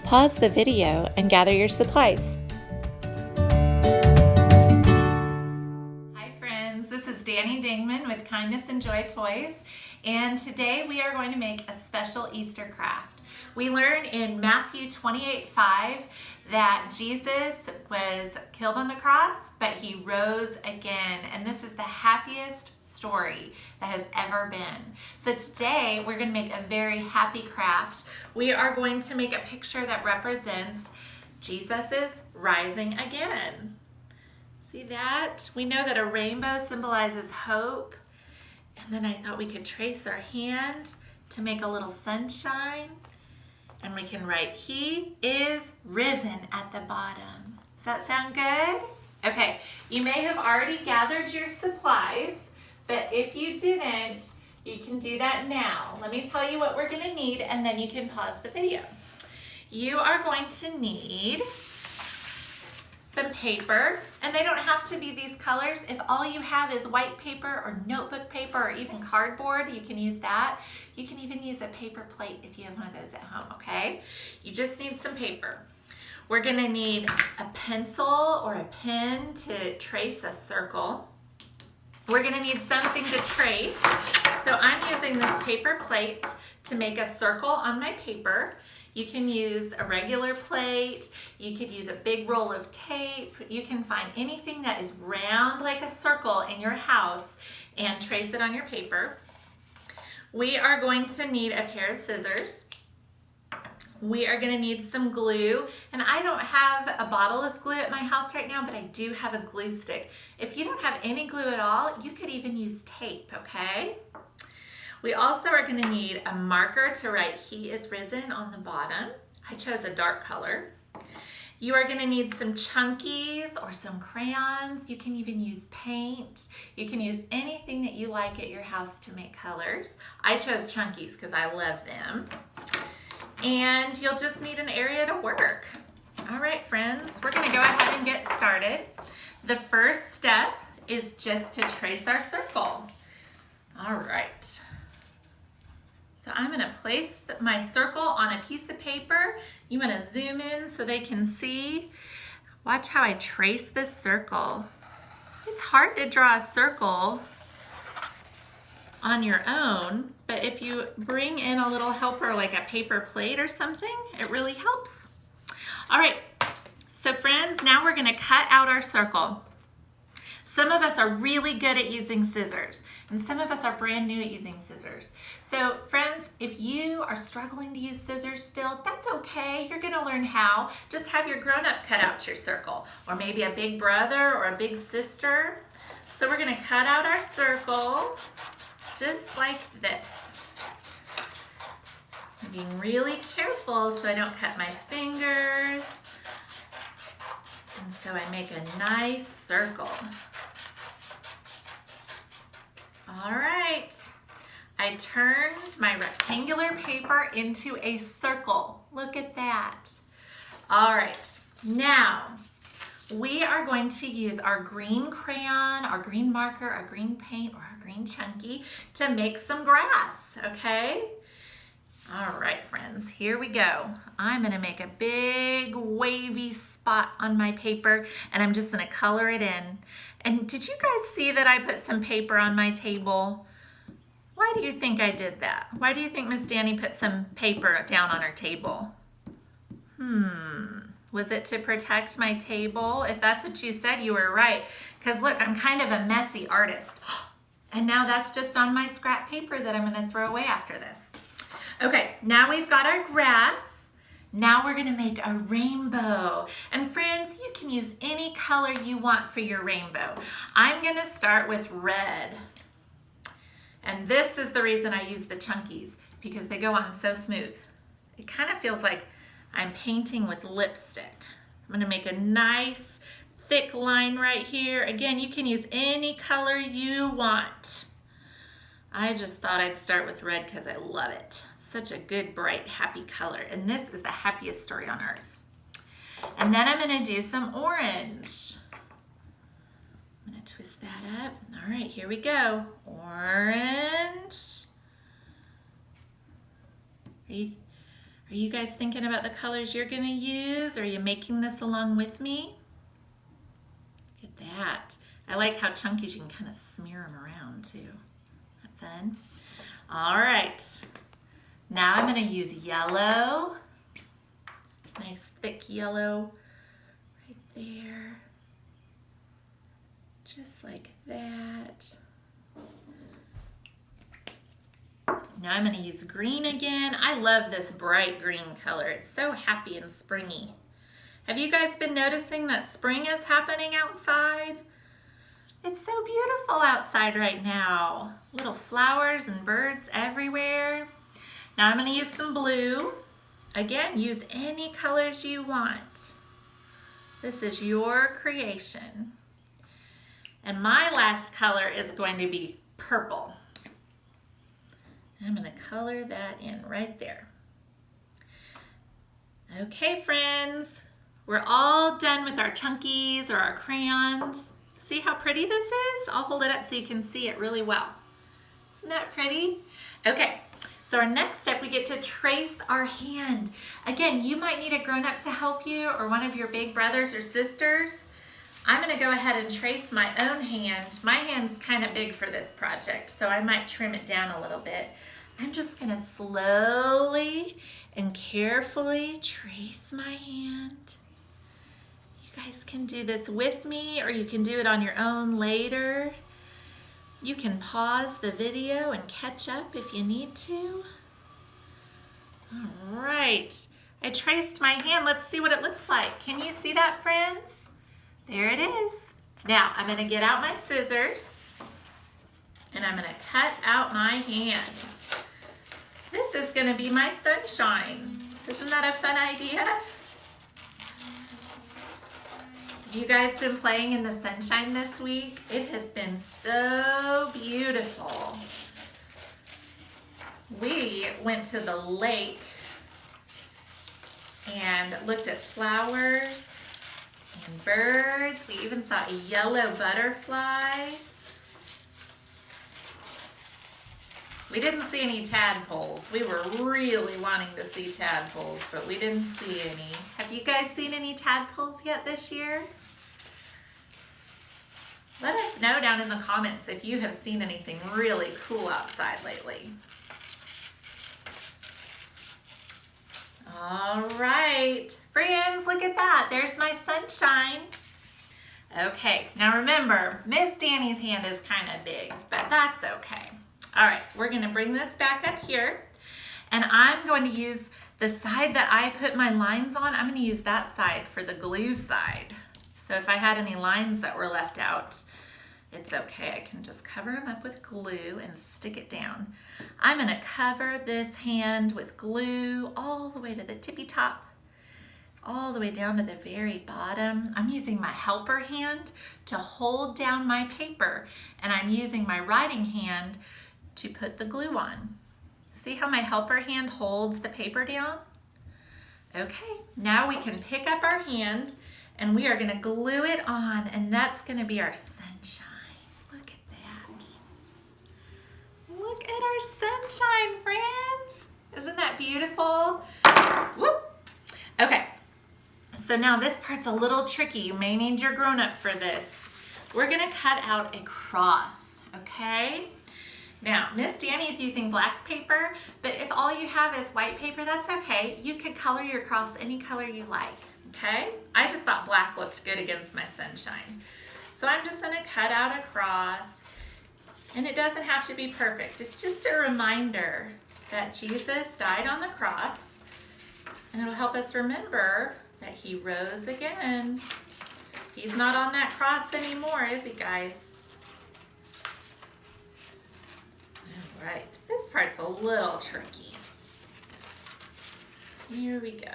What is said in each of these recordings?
Pause the video and gather your supplies. Hi friends, this is Danny Dingman with Kindness and Joy Toys, and today we are going to make a special Easter craft. We learn in Matthew 28:5 that Jesus was killed on the cross, but he rose again, and this is the happiest story that has ever been. So today we're going to make a very happy craft. We are going to make a picture that represents Jesus' rising again. See that? We know that a rainbow symbolizes hope, and then I thought we could trace our hand to make a little sunshine, and we can write "He is risen" at the bottom. Does that sound good? Okay, you may have already gathered your supplies, but if you didn't, you can do that now. Let me tell you what we're gonna need, and then you can pause the video. You are going to need some paper, and they don't have to be these colors. If all you have is white paper or notebook paper or even cardboard, you can use that. You can even use a paper plate if you have one of those at home, okay? You just need some paper. We're gonna need a pencil or a pen to trace a circle. We're gonna need something to trace. So I'm using this paper plate to make a circle on my paper. You can use a regular plate. You could use a big roll of tape. You can find anything that is round like a circle in your house and trace it on your paper. We are going to need a pair of scissors. We are gonna need some glue, and I don't have a bottle of glue at my house right now, but I do have a glue stick. If you don't have any glue at all, you could even use tape, okay? We also are gonna need a marker to write "He is risen" on the bottom. I chose a dark color. You are gonna need some Chunkies or some crayons. You can even use paint. You can use anything that you like at your house to make colors. I chose Chunkies because I love them. And you'll just need an area to work. All right, friends, we're gonna go ahead and get started. The first step is just to trace our circle. All right. So I'm gonna place my circle on a piece of paper. You wanna zoom in so they can see. Watch how I trace this circle. It's hard to draw a circle on your own, but if you bring in a little helper like a paper plate or something, it really helps. All right, so friends, now we're gonna cut out our circle. Some of us are really good at using scissors, and some of us are brand new at using scissors. So friends, if you are struggling to use scissors still, that's okay. You're gonna learn how. Just have your grown-up cut out your circle, or maybe a big brother or a big sister. So we're gonna cut out our circle just like this. I'm being really careful so I don't cut my fingers. And so I make a nice circle. All right, I turned my rectangular paper into a circle. Look at that. All right, now we are going to use our green crayon, our green marker, our green paint, or our green Chunky to make some grass, okay? All right, friends, here we go. I'm gonna make a big wavy spot on my paper, and I'm just gonna color it in. And did you guys see that I put some paper on my table? Why do you think I did that? Why do you think Miss Danny put some paper down on her table? Was it to protect my table? If that's what you said, you were right. Because look, I'm kind of a messy artist. And now that's just on my scrap paper that I'm gonna throw away after this. Okay, now we've got our grass. Now we're gonna make a rainbow. And friends, you can use any color you want for your rainbow. I'm gonna start with red. And this is the reason I use the Chunkies, because they go on so smooth. It kind of feels like I'm painting with lipstick. I'm gonna make a nice thick line right here. Again, you can use any color you want. I just thought I'd start with red because I love it. Such a good, bright, happy color. And this is the happiest story on earth. And then I'm gonna do some orange. I'm gonna twist that up. All right, here we go. Orange. Are you guys thinking about the colors you're gonna use? Are you making this along with me? Look at that. I like how chunkies you can kind of smear them around too. Isn't that fun? All right, now I'm gonna use yellow. Nice thick yellow right there. Just like that. Now I'm gonna use green again. I love this bright green color. It's so happy and springy. Have you guys been noticing that spring is happening outside? It's so beautiful outside right now. Little flowers and birds everywhere. Now I'm gonna use some blue. Again, use any colors you want. This is your creation. And my last color is going to be purple. I'm gonna color that in right there. Okay, friends, we're all done with our chunkies or our crayons. See how pretty this is? I'll hold it up so you can see it really well. Isn't that pretty? Okay, so our next step, we get to trace our hand. Again, you might need a grown-up to help you or one of your big brothers or sisters. I'm gonna go ahead and trace my own hand. My hand's kind of big for this project, so I might trim it down a little bit. I'm just gonna slowly and carefully trace my hand. You guys can do this with me, or you can do it on your own later. You can pause the video and catch up if you need to. All right, I traced my hand. Let's see what it looks like. Can you see that, friends? There it is. Now, I'm gonna get out my scissors and I'm gonna cut out my hand. This is gonna be my sunshine. Isn't that a fun idea? Have you guys been playing in the sunshine this week? It has been so beautiful. We went to the lake and looked at flowers and birds. We even saw a yellow butterfly. We didn't see any tadpoles. We were really wanting to see tadpoles, but we didn't see any. Have you guys seen any tadpoles yet this year? Let us know down in the comments if you have seen anything really cool outside lately. All right, friends, look at that. There's my sunshine. Okay, now remember, Miss Danny's hand is kind of big, but that's okay. All right, we're gonna bring this back up here, and I'm going to use the side that I put my lines on. I'm gonna use that side for the glue side. So if I had any lines that were left out, it's okay. I can just cover them up with glue and stick it down. I'm gonna cover this hand with glue all the way to the tippy top, all the way down to the very bottom. I'm using my helper hand to hold down my paper, and I'm using my writing hand to put the glue on. See how my helper hand holds the paper down? Okay, now we can pick up our hand and we are gonna glue it on, and that's gonna be our sunshine. Look at that. Look at our sunshine, friends. Isn't that beautiful? Whoop. Okay, so now this part's a little tricky. You may need your grown-up for this. We're gonna cut out a cross, okay? Now, Miss Danny is using black paper, but if all you have is white paper, that's okay. You could color your cross any color you like, okay? I just thought black looked good against my sunshine. So I'm just gonna cut out a cross, and it doesn't have to be perfect. It's just a reminder that Jesus died on the cross, and it'll help us remember that he rose again. He's not on that cross anymore, is he, guys? All right, this part's a little tricky. Here we go.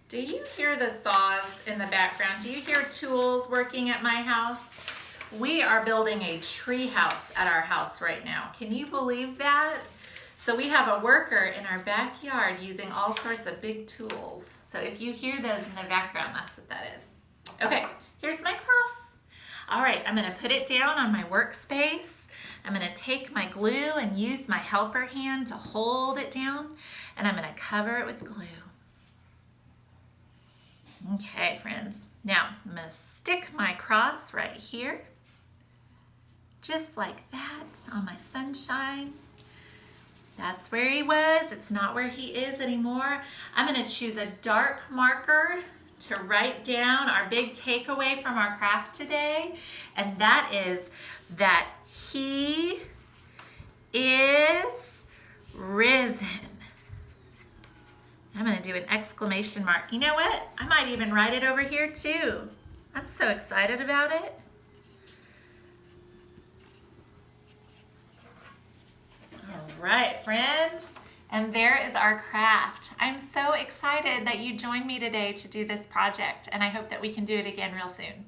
Do you hear the saws in the background? Do you hear tools working at my house? We are building a tree house at our house right now. Can you believe that? So we have a worker in our backyard using all sorts of big tools. So if you hear those in the background, that's what that is. Okay, here's my cross. All right, I'm gonna put it down on my workspace. I'm going to take my glue and use my helper hand to hold it down, and I'm going to cover it with glue. Okay, friends. Now, I'm going to stick my cross right here, just like that on my sunshine. That's where he was. It's not where he is anymore. I'm going to choose a dark marker to write down our big takeaway from our craft today, and that is that he is risen. I'm going to do an exclamation mark. You know what? I might even write it over here too. I'm so excited about it. All right, friends. And there is our craft. I'm so excited that you joined me today to do this project, and I hope that we can do it again real soon.